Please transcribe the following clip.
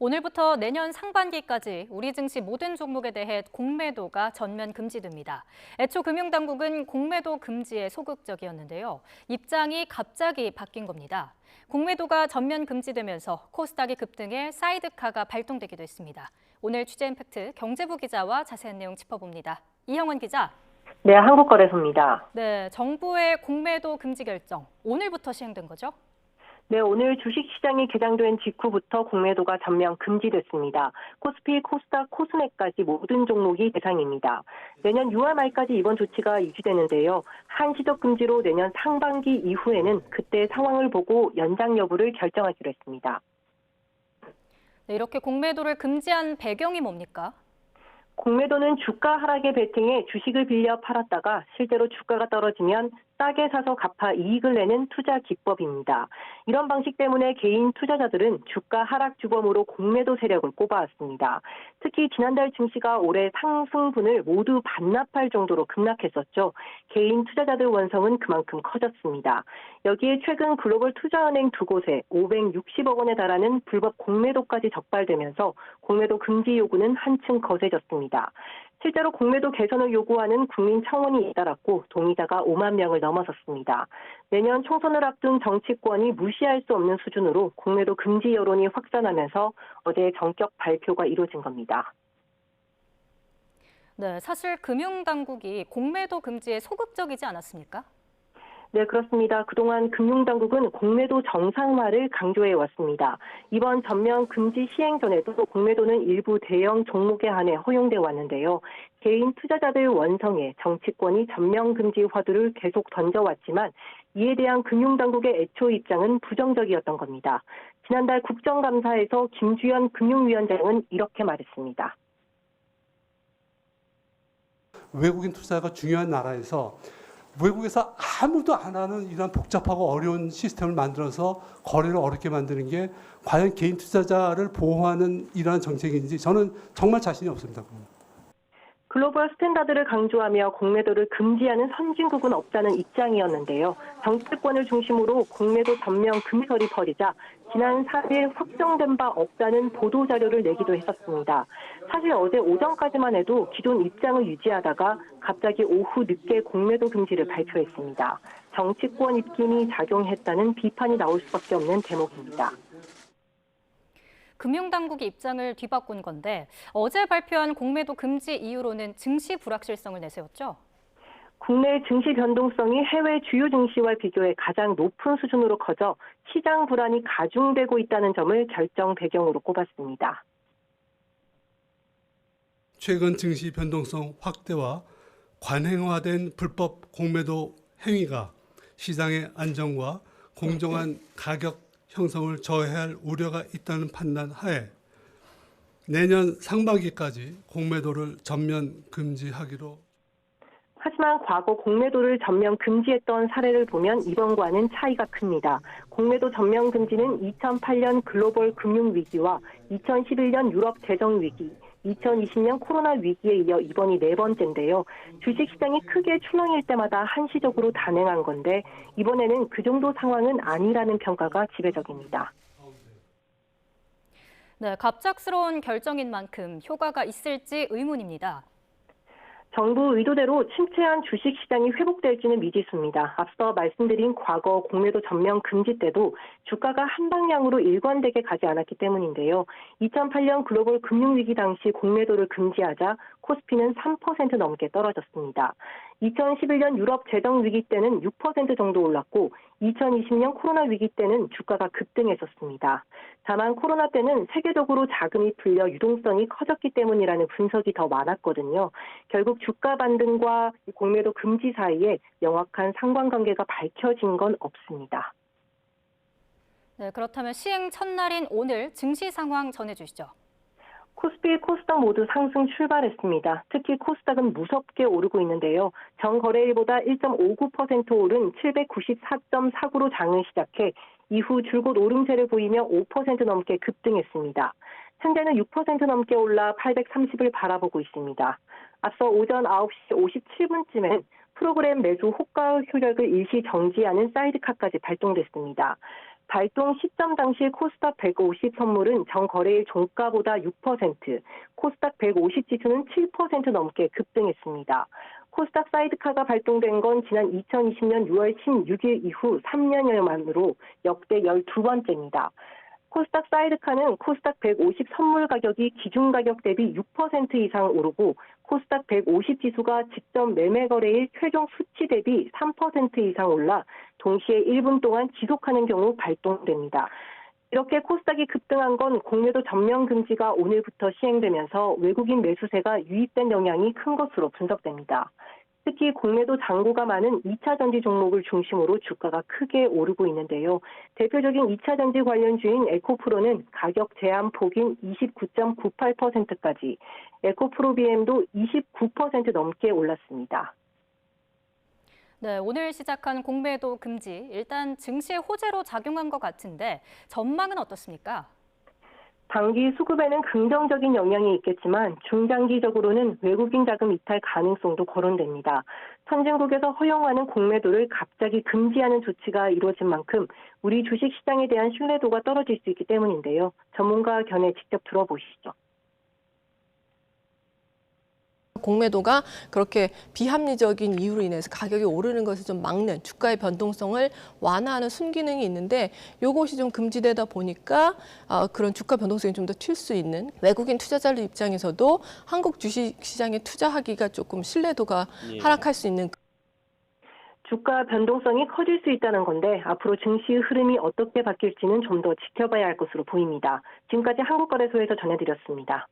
오늘부터 내년 상반기까지 우리 증시 모든 종목에 대해 공매도가 전면 금지됩니다. 애초 금융당국은 공매도 금지에 소극적이었는데요. 입장이 갑자기 바뀐 겁니다. 공매도가 전면 금지되면서 코스닥이 급등해 사이드카가 발동되기도 했습니다. 오늘 취재 임팩트 경제부 기자와 자세한 내용 짚어봅니다. 이형원 기자. 네, 한국거래소입니다. 네, 정부의 공매도 금지 결정, 오늘부터 시행된 거죠? 네, 오늘 주식시장이 개장된 직후부터 공매도가 전면 금지됐습니다. 코스피, 코스닥, 코스맥까지 모든 종목이 대상입니다. 내년 6월 말까지 이번 조치가 유지되는데요. 한시적 금지로 내년 상반기 이후에는 그때 상황을 보고 연장 여부를 결정하기로 했습니다. 네, 이렇게 공매도를 금지한 배경이 뭡니까? 공매도는 주가 하락에 베팅해 주식을 빌려 팔았다가 실제로 주가가 떨어지면 싸게 사서 갚아 이익을 내는 투자 기법입니다. 이런 방식 때문에 개인 투자자들은 주가 하락 주범으로 공매도 세력을 꼽아왔습니다. 특히 지난달 증시가 올해 상승분을 모두 반납할 정도로 급락했었죠. 개인 투자자들 원성은 그만큼 커졌습니다. 여기에 최근 글로벌 투자은행 두 곳에 560억 원에 달하는 불법 공매도까지 적발되면서 공매도 금지 요구는 한층 거세졌습니다. 실제로 공매도 개선을 요구하는 국민청원이 잇따랐고 동의자가 5만 명을 넘어섰습니다. 내년 총선을 앞둔 정치권이 무시할 수 없는 수준으로 공매도 금지 여론이 확산하면서 어제 전격 발표가 이루어진 겁니다. 네, 사실 금융당국이 공매도 금지에 소극적이지 않았습니까? 네, 그렇습니다. 그동안 금융당국은 공매도 정상화를 강조해 왔습니다. 이번 전면 금지 시행 전에도 공매도는 일부 대형 종목에 한해 허용돼 왔는데요. 개인 투자자들 원성에 정치권이 전면 금지 화두를 계속 던져왔지만 이에 대한 금융당국의 애초 입장은 부정적이었던 겁니다. 지난달 국정감사에서 김주현 금융위원장은 이렇게 말했습니다. 외국인 투자가 중요한 나라에서 외국에서 아무도 안 하는 이런 복잡하고 어려운 시스템을 만들어서 거래를 어렵게 만드는 게 과연 개인 투자자를 보호하는 이러한 정책인지 저는 정말 자신이 없습니다. 글로벌 스탠다드를 강조하며 공매도를 금지하는 선진국은 없다는 입장이었는데요. 정치권을 중심으로 공매도 전면 금설이 퍼지자 지난 4일 확정된 바 없다는 보도자료를 내기도 했었습니다. 사실 어제 오전까지만 해도 기존 입장을 유지하다가 갑자기 오후 늦게 공매도 금지를 발표했습니다. 정치권 입김이 작용했다는 비판이 나올 수밖에 없는 대목입니다. 금융당국이 입장을 뒤바꾼 건데 어제 발표한 공매도 금지 이유로는 증시 불확실성을 내세웠죠? 국내 증시 변동성이 해외 주요 증시와 비교해 가장 높은 수준으로 커져 시장 불안이 가중되고 있다는 점을 결정 배경으로 꼽았습니다. 최근 증시 변동성 확대와 관행화된 불법 공매도 행위가 시장의 안정과 공정한 가격 형성을 저해할 우려가 있다는 판단 하에 내년 상반기까지 공매도를 전면 금지하기로. 하지만 과거 공매도를 전면 금지했던 사례를 보면 이번과는 차이가 큽니다. 공매도 전면 금지는 2008년 글로벌 금융위기와 2011년 유럽 재정위기, 2020년 코로나 위기에 이어 이번이 네 번째인데요. 주식시장이 크게 출렁일 때마다 한시적으로 단행한 건데 이번에는 그 정도 상황은 아니라는 평가가 지배적입니다. 네, 갑작스러운 결정인 만큼 효과가 있을지 의문입니다. 정부 의도대로 침체한 주식시장이 회복될지는 미지수입니다. 앞서 말씀드린 과거 공매도 전면 금지 때도 주가가 한 방향으로 일관되게 가지 않았기 때문인데요. 2008년 글로벌 금융위기 당시 공매도를 금지하자 코스피는 3% 넘게 떨어졌습니다. 2011년 유럽 재정위기 때는 6% 정도 올랐고 2020년 코로나 위기 때는 주가가 급등했었습니다. 다만 코로나 때는 세계적으로 자금이 풀려 유동성이 커졌기 때문이라는 분석이 더 많았거든요. 결국 주가 반등과 공매도 금지 사이에 명확한 상관관계가 밝혀진 건 없습니다. 네, 그렇다면 시행 첫날인 오늘 증시 상황 전해주시죠. 코스피, 코스닥 모두 상승 출발했습니다. 특히 코스닥은 무섭게 오르고 있는데요. 전 거래일보다 1.59% 오른 794.49로 장을 시작해 이후 줄곧 오름세를 보이며 5% 넘게 급등했습니다. 현재는 6% 넘게 올라 830을 바라보고 있습니다. 앞서 오전 9시 57분쯤엔 프로그램 매수 호가 효력을 일시 정지하는 사이드카까지 발동됐습니다. 발동 시점 당시 코스닥 150 선물은 전 거래일 종가보다 6%, 코스닥 150 지수는 7% 넘게 급등했습니다. 코스닥 사이드카가 발동된 건 지난 2020년 6월 16일 이후 3년여 만으로 역대 12번째입니다. 코스닥 사이드카는 코스닥 150 선물 가격이 기준 가격 대비 6% 이상 오르고 코스닥 150 지수가 직전 매매 거래일 최종 수치 대비 3% 이상 올라 동시에 1분 동안 지속하는 경우 발동됩니다. 이렇게 코스닥이 급등한 건 공매도 전면 금지가 오늘부터 시행되면서 외국인 매수세가 유입된 영향이 큰 것으로 분석됩니다. 특히 공매도 잔고가 많은 2차 전지 종목을 중심으로 주가가 크게 오르고 있는데요. 대표적인 2차 전지 관련주인 에코프로는 가격 제한 폭인 29.98%까지, 에코프로비엠도 29% 넘게 올랐습니다. 네, 오늘 시작한 공매도 금지, 일단 증시의 호재로 작용한 것 같은데 전망은 어떻습니까? 단기 수급에는 긍정적인 영향이 있겠지만 중장기적으로는 외국인 자금 이탈 가능성도 거론됩니다. 선진국에서 허용하는 공매도를 갑자기 금지하는 조치가 이루어진 만큼 우리 주식시장에 대한 신뢰도가 떨어질 수 있기 때문인데요. 전문가 견해 직접 들어보시죠. 공매도가 그렇게 비합리적인 이유로 인해서 가격이 오르는 것을 좀 막는 주가의 변동성을 완화하는 순기능이 있는데 이것이 좀 금지되다 보니까 그런 주가 변동성이 좀 더 튈 수 있는 외국인 투자자들 입장에서도 한국 주식시장에 투자하기가 조금 신뢰도가 하락할 수 있는 주가 변동성이 커질 수 있다는 건데 앞으로 증시의 흐름이 어떻게 바뀔지는 좀 더 지켜봐야 할 것으로 보입니다. 지금까지 한국거래소에서 전해드렸습니다.